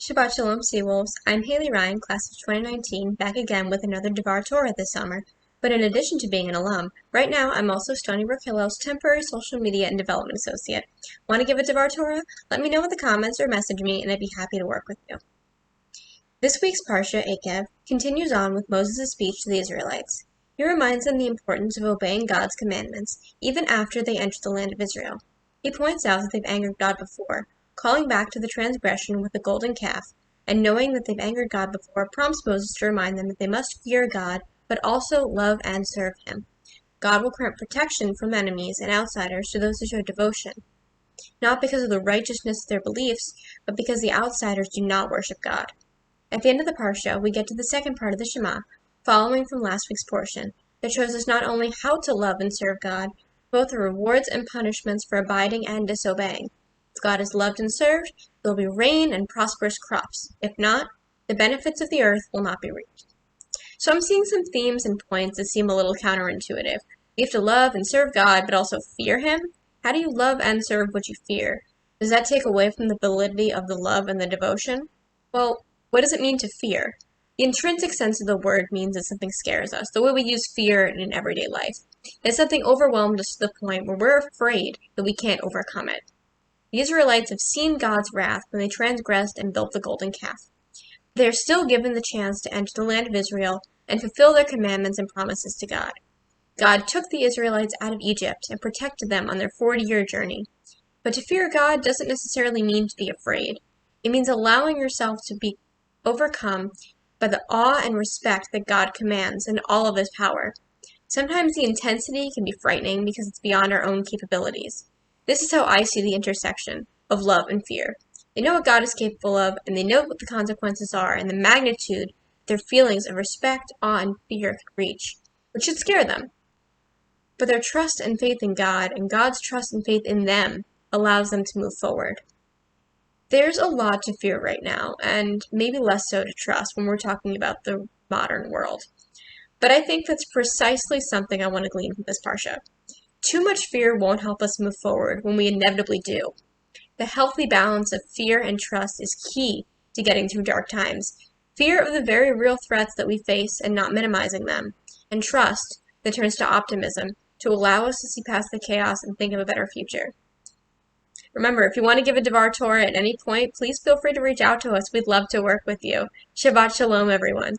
Shabbat Shalom, Seawolves. I'm Hayley Ryan, class of 2019, back again with another Devar Torah this summer. But in addition to being an alum, right now I'm also Stony Brook Hillel's temporary social media and development associate. Want to give a Devar Torah? Let me know in the comments or message me, and I'd be happy to work with you. This week's Parsha, Akev, continues on with Moses' speech to the Israelites. He reminds them the importance of obeying God's commandments, even after they enter the land of Israel. He points out that they've angered God before, calling back to the transgression with the golden calf, and knowing that they've angered God before prompts Moses to remind them that they must fear God, but also love and serve Him. God will grant protection from enemies and outsiders to those who show devotion, not because of the righteousness of their beliefs, but because the outsiders do not worship God. At the end of the Parsha, we get to the second part of the Shema, following from last week's portion, that shows us not only how to love and serve God, but both the rewards and punishments for abiding and disobeying. If God is loved and served, there will be rain and prosperous crops. If not, the benefits of the earth will not be reaped. So I'm seeing some themes and points that seem a little counterintuitive. We have to love and serve God, but also fear Him? How do you love and serve what you fear? Does that take away from the validity of the love and the devotion? Well, what does it mean to fear? The intrinsic sense of the word means that something scares us, the way we use fear in everyday life. That something overwhelms us to the point where we're afraid that we can't overcome it. The Israelites have seen God's wrath when they transgressed and built the golden calf. They are still given the chance to enter the land of Israel and fulfill their commandments and promises to God. God took the Israelites out of Egypt and protected them on their 40-year journey. But to fear God doesn't necessarily mean to be afraid. It means allowing yourself to be overcome by the awe and respect that God commands and all of His power. Sometimes the intensity can be frightening because it's beyond our own capabilities. This is how I see the intersection of love and fear. They know what God is capable of, and they know what the consequences are and the magnitude their feelings of respect, awe, and fear could reach, which should scare them. But their trust and faith in God, and God's trust and faith in them, allows them to move forward. There's a lot to fear right now, and maybe less so to trust when we're talking about the modern world. But I think that's precisely something I want to glean from this Parsha. Too much fear won't help us move forward when we inevitably do. The healthy balance of fear and trust is key to getting through dark times. Fear of the very real threats that we face and not minimizing them, and trust that turns to optimism to allow us to see past the chaos and think of a better future. Remember, if you want to give a Devar Torah at any point, please feel free to reach out to us. We'd love to work with you. Shabbat Shalom, everyone.